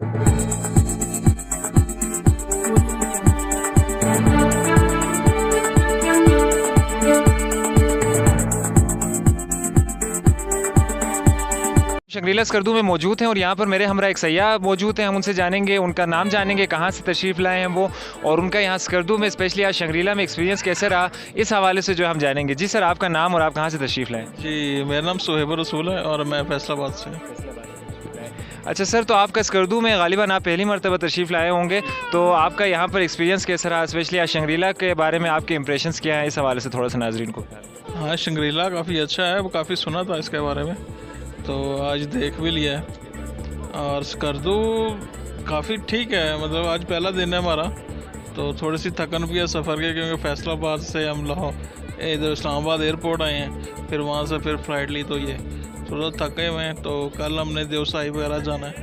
Shangrila Skardu में मौजूद हैं और यहाँ पर मेरे हमरा एक सयाह मौजूद हैं। हम उनसे जानेंगे, उनका नाम जानेंगे, कहाँ से तशरीफ़ लाए हैं वो, और उनका यहाँ स्कर्दू में स्पेशली आज शंग्रीला में एक्सपीरियंस कैसे रहा, इस हवाले से जो हम जानेंगे। जी सर, आपका नाम और आप कहाँ से तशरीफ़ लाए? जी, मेरा नाम सुहेब रसूल है और मैं फैसलाबाद से। अच्छा सर, तो आपका स्कर्दू में गालिबन आप पहली मरतबा तशरीफ़ लाए होंगे, तो आपका यहाँ पर एक्सपीरियंस कैसा रहा, स्पेशली आज शंग्रीला के बारे में आपके इंप्रेशंस क्या हैं, इस हवाले से थोड़ा सा नाजरीन को। हाँ, शंग्रीला काफ़ी अच्छा है, वो काफ़ी सुना था इसके बारे में, तो आज देख भी लिया है। और स्कर्दू काफ़ी ठीक है, मतलब आज पहला दिन है हमारा, तो थोड़ी सी थकन भी है सफ़र के, क्योंकि फैसलाबाद से हम लाहौर इधर इस्लामाबाद एयरपोर्ट आए हैं, फिर वहाँ से फिर फ़्लाइट ली, तो ये थोड़ा थके हुए हैं। तो कल हमने देवसाई वगैरह जाना है,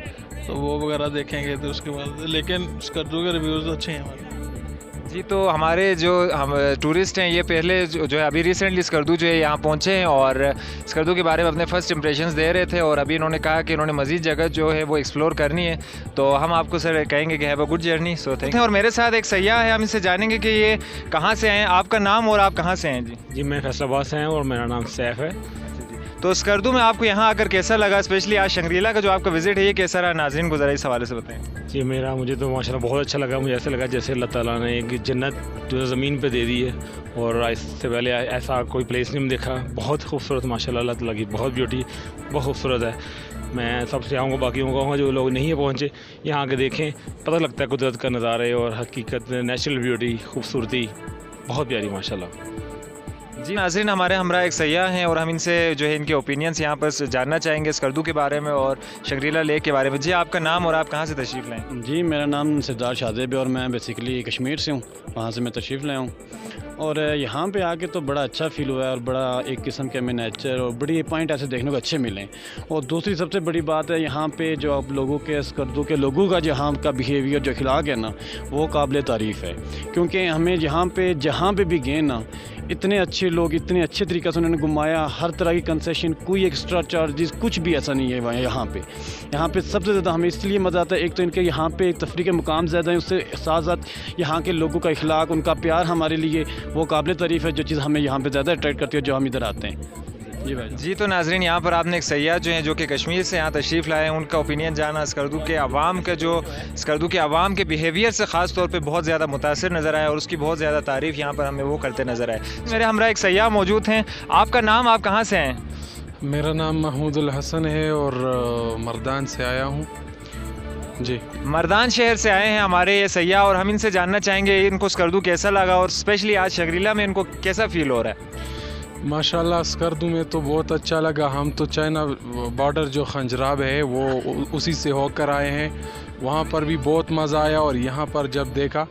तो वो वगैरह देखेंगे, तो उसके बाद लेकिन स्कर्दू के रिव्यूज़ अच्छे हैं हमारे। जी, तो हमारे जो हम टूरिस्ट हैं ये पहले जो है अभी रिसेंटली स्कर्दू जो है यहाँ पहुँचे हैं और स्कर्दू के बारे में अपने फर्स्ट इंप्रेशंस दे रहे थे, और अभी इन्होंने कहा कि इन्होंने मज़ीद जगह जो है वो एक्सप्लोर करनी है, तो हम आपको सर कहेंगे कि have a good journey. So thank you. और मेरे साथ एक सयाह है, हम इससे जानेंगे कि ये कहाँ से आए हैं, आपका नाम और आप कहाँ से हैं? जी, मैं फैसलाबाद से हैं और मेरा नाम सैफ है। तो स्कर्दू में आपको यहाँ आकर कैसा लगा, स्पेशली आज शंग्रीला का जो आपका विजिट है ये कैसा रहा, नाज़रीन को ज़रा इस हवाले से बताएं। जी, मुझे तो माशाल्लाह बहुत अच्छा लगा। मुझे ऐसा लगा जैसे अल्लाह ताला ने एक जन्नत जो ज़मीन पे दे दी है, और इससे पहले ऐसा कोई प्लेस नहीं देखा। बहुत खूबसूरत माशाल्लाह, अल्लाह ताला की बहुत ब्यूटी, बहुत खूबसूरत है। मैं सबसे आऊँगा, बाकी कहूँगा जो लोग नहीं पहुँचे यहाँ आके देखें, पता लगता है कुदरत का नज़ारे और हकीकत, नेचुरल ब्यूटी, खूबसूरती बहुत प्यारी माशाल्लाह। जी नाज़रीन, हमारे हमरा एक सयाह हैं और हम इनसे जो है इनके ओपिनियंस यहाँ पर जानना चाहेंगे स्कर्दू के बारे में और शंग्रीला लेक के बारे में। जी, आपका नाम और आप कहाँ से तशरीफ़ लाएँ? जी, मेरा नाम सरदार शादेब है और मैं बेसिकली कश्मीर से हूँ, वहाँ से मैं तशरीफ़ लाया हूँ। और यहाँ पे आके तो बड़ा अच्छा फ़ील हुआ है और बड़ा एक किस्म के हमें नेचर और बड़ी पॉइंट ऐसे देखने को अच्छे मिले। और दूसरी सबसे बड़ी बात है यहाँ पे जो आप लोगों के स्कर्दू के लोगों का यहाँ का बिहेवियर जो अखलाक है ना, वो काबिल तारीफ़ है, क्योंकि हमें यहाँ पे जहाँ पे भी गए ना, इतने अच्छे लोग, इतने अच्छे तरीक़े से उन्होंने घुमाया, हर तरह की कंसेशन, कोई एक्स्ट्रा चार्जेस कुछ भी ऐसा नहीं है यहाँ पे। यहाँ पे सबसे ज़्यादा हमें इसलिए मज़ा आता है, एक तो इनके यहाँ पे तफरीह के मुकाम ज़्यादा हैं, उससे साथ साथ यहाँ के लोगों का अखलाक, उनका प्यार हमारे लिए वो काबिल तारीफ़ है, जो चीज़ हमें यहाँ पे ज़्यादा अट्रैक्ट करती है जो हम इधर आते हैं। जी भाई। जी, तो नाज़रीन, यहाँ पर आपने एक सयाह जो हैं जो कि कश्मीर से यहाँ तशरीफ़ लाए हैं, उनका ओपिनियन जाना, स्कर्दू के आवाम का जो स्कर्दू के आवाम के बिहेवियर से ख़ास तौर पे बहुत ज़्यादा मुतासिर नज़र आया और उसकी बहुत ज़्यादा तारीफ़ यहाँ पर हमें वो करते नज़र आए। मेरे हमरा एक सयाह मौजूद हैं, आपका नाम, आप कहाँ से हैं? मेरा नाम महमूदुल हसन है और मर्दान से आया हूँ। जी, मर्दान शहर से आए हैं हमारे ये सयाह, और हम इनसे जानना चाहेंगे इनको स्कर्दू कैसा लगा और स्पेशली आज शंग्रीला में इनको कैसा फ़ील हो रहा है। माशाल्लाह स्कर्दू में तो बहुत अच्छा लगा। हम तो चाइना बॉर्डर जो खंजराब है वो उसी से होकर आए हैं, वहाँ पर भी बहुत मज़ा आया, और यहाँ पर जब देखा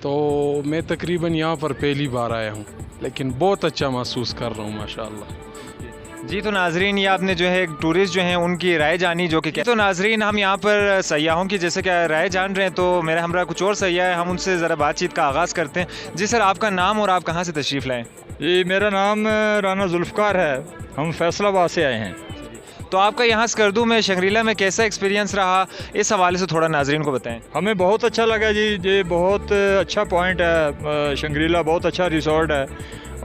तो मैं तकरीबन यहाँ पर पहली बार आया हूँ, लेकिन बहुत अच्छा महसूस कर रहा हूँ माशाल्लाह। जी, तो नाजरीन, ये आपने जो है टूरिस्ट जो हैं उनकी राय जानी, जो कि तो नाजरीन हम यहाँ पर सयाहों की जैसे कि राय जान रहे हैं, तो मेरे हमरा कुछ और सयाह है, हम उनसे ज़रा बातचीत का आगाज़ करते हैं। जी सर, आपका नाम और आप कहाँ से तशरीफ़ लाएँ? जी, मेरा नाम राना जुल्फ़कार है, हम फैसलाबाद से आए हैं। तो आपका यहाँ स्कर्दू में शंग्रीला में कैसा एक्सपीरियंस रहा, इस हवाले से थोड़ा नाजरीन को बताएं। हमें बहुत अच्छा लगा जी, ये बहुत अच्छा पॉइंट है, शंग्रीला बहुत अच्छा रिसोर्ट है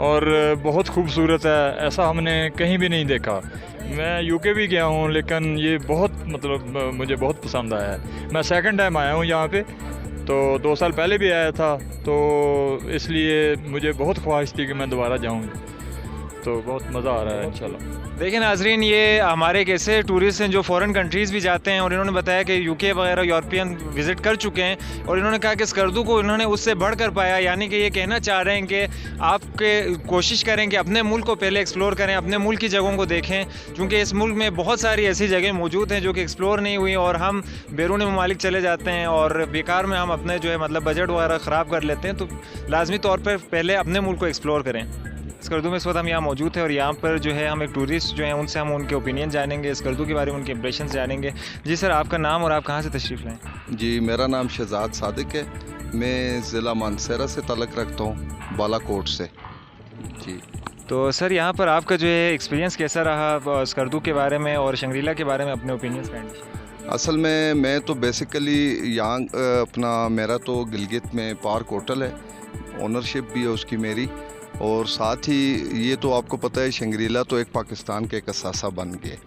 और बहुत खूबसूरत है, ऐसा हमने कहीं भी नहीं देखा। मैं यूके भी गया हूँ, लेकिन ये बहुत मतलब मुझे बहुत पसंद आया है। मैं सेकंड टाइम आया हूँ यहाँ पे, तो 2 साल पहले भी आया था, तो इसलिए मुझे बहुत ख्वाहिश थी कि मैं दोबारा जाऊँ, तो बहुत मज़ा आ रहा है इंशाल्लाह। देखिए नाजरीन, ये हमारे एक ऐसे टूरिस्ट हैं जो फ़ॉरेन कंट्रीज़ भी जाते हैं, और इन्होंने बताया कि यूके वगैरह यूरोपियन विज़िट कर चुके हैं, और इन्होंने कहा कि स्कर्दू को इन्होंने उससे बढ़ कर पाया। यानी कि ये कहना चाह रहे हैं कि आपके कोशिश करें कि अपने मुल्क को पहले एक्सप्लोर करें, अपने मुल्क की जगहों को देखें, क्योंकि इस मुल्क में बहुत सारी ऐसी जगह मौजूद हैं जो कि एक्सप्लोर नहीं हुई, और हम बैरून ममालिक चले जाते हैं और बेकार में हम अपने जो है मतलब बजट वगैरह ख़राब कर लेते हैं। तो लाजमी तौर पर पहले अपने मुल्क को एक्सप्लोर करें। स्कर्दू में इस वक्त हम यहाँ मौजूद हैं और यहाँ पर जो है हम एक टूरिस्ट जो हैं उनसे हम उनके ओपिनियन जानेंगे, स्कर्दू के बारे में उनके इंप्रेशन जानेंगे। जी सर, आपका नाम और आप कहाँ से तशरीफ़ लाएँ? जी, मेरा नाम शहजाद सादिक है, मैं ज़िला मानसरा से ताल्लुक़ रखता हूँ, बालाकोट से। जी, तो सर यहाँ पर आपका जो है एक्सपीरियंस कैसा रहा स्कर्दू के बारे में और शंग्रीला के बारे में अपने ओपिनियंस काइंडली? असल में मैं तो बेसिकली यहाँ अपना मेरा तो गिलगित में पार्क होटल है, ओनरशिप भी है उसकी मेरी, और साथ ही ये तो आपको पता है शंग्रीला तो एक पाकिस्तान के एक असासा बन गए।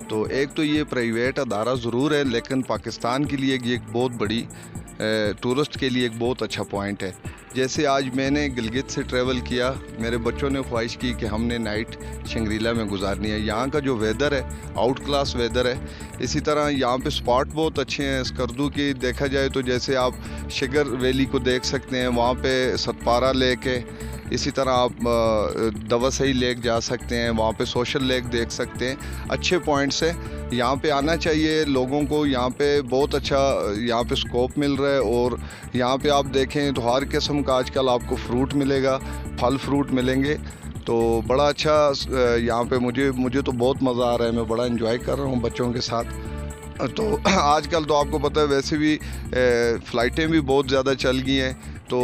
तो एक तो ये प्राइवेट अदारा ज़रूर है, लेकिन पाकिस्तान के लिए ये एक बहुत बड़ी टूरिस्ट के लिए एक बहुत अच्छा पॉइंट है। जैसे आज मैंने गिलगित से ट्रैवल किया, मेरे बच्चों ने ख्वाहिश की कि हमने नाइट शंग्रीला में गुजारनी है। यहाँ का जो वेदर है आउट क्लास वेदर है। इसी तरह यहाँ पे स्पॉट बहुत अच्छे हैं स्कर्दू की देखा जाए तो, जैसे आप शिगर वैली को देख सकते हैं, वहाँ पे सतपारा लेक है। इसी तरह आप दवासई लेक जा सकते हैं, वहाँ पे सोशल लेक देख सकते हैं। अच्छे पॉइंट्स हैं, यहाँ पे आना चाहिए लोगों को। यहाँ पे बहुत अच्छा यहाँ पे स्कोप मिल रहा है, और यहाँ पे आप देखें तो हर किस्म का आजकल आपको फ्रूट मिलेगा, फल फ्रूट मिलेंगे। तो बड़ा अच्छा यहाँ पे मुझे तो बहुत मज़ा आ रहा है, मैं बड़ा एंजॉय कर रहा हूँ बच्चों के साथ। तो आजकल तो आपको पता है वैसे भी फ़्लाइटें भी बहुत ज़्यादा चल गई हैं, तो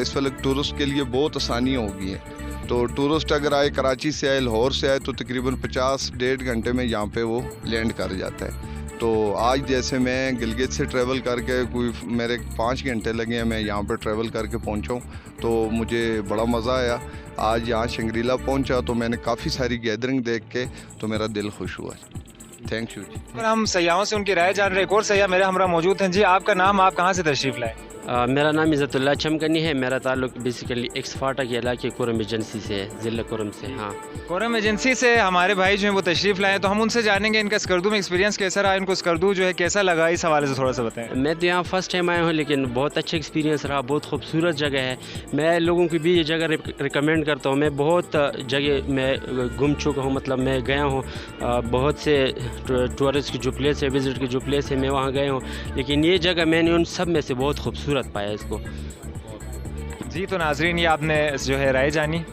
इस वक्त टूरिस्ट के लिए बहुत आसानी हो गई है। तो टूरिस्ट अगर आए, कराची से आए, लाहौर से आए, तो तकरीबन 50-1.5 घंटे में यहाँ पे वो लैंड कर जाता है। तो आज जैसे मैं गिलगित से ट्रैवल करके कोई मेरे 5 घंटे लगे हैं, मैं यहाँ पर ट्रैवल करके पहुँचा हूँ, तो मुझे बड़ा मज़ा आया। आज यहाँ शंग्रीला पहुँचा तो मैंने काफ़ी सारी गैदरिंग देख के तो मेरा दिल खुश हुआ। थैंक यू जी। हम सयाहों से उनकी राय जान रहे, एक और सयाह मेरे हमरा मौजूद हैं। जी आपका नाम, आप कहाँ से तशरीफ़ लाए? मेरा नाम इज़्ज़तुल्लाह चमकनी है। मेरा ताल्लुक बेसिकली एक्सफाटा के इलाके कुरम एजेंसी से है, ज़िला कुरम से। हाँ, कुरम एजेंसी से हमारे भाई जो हैं वो तशरीफ़ लाए, तो हम उनसे जानेंगे इनका स्कर्दू में एक्सपीरियंस कैसा रहा, इनको स्कर्दू जो है कैसा लगा, इस हवाले से थोड़ा सा बताएं। मैं तो यहाँ फ़र्स्ट टाइम आया हूँ, लेकिन बहुत अच्छा एक्सपीरियंस रहा, बहुत खूबसूरत जगह है। मैं लोगों को भी ये जगह रिकमेंड करता हूँ। मैं बहुत जगह मैं घूम चुका हूँ, मतलब मैं गया हूँ बहुत से टूरिस्ट की जो प्लेस है, विज़िट की जो प्लेस है, मैं वहाँ गया हूँ, लेकिन ये जगह मैंने उन सब में से बहुत खूबसूरत पाया इसको। जी तो नाजरीन, ये आपने जो है राय जानी।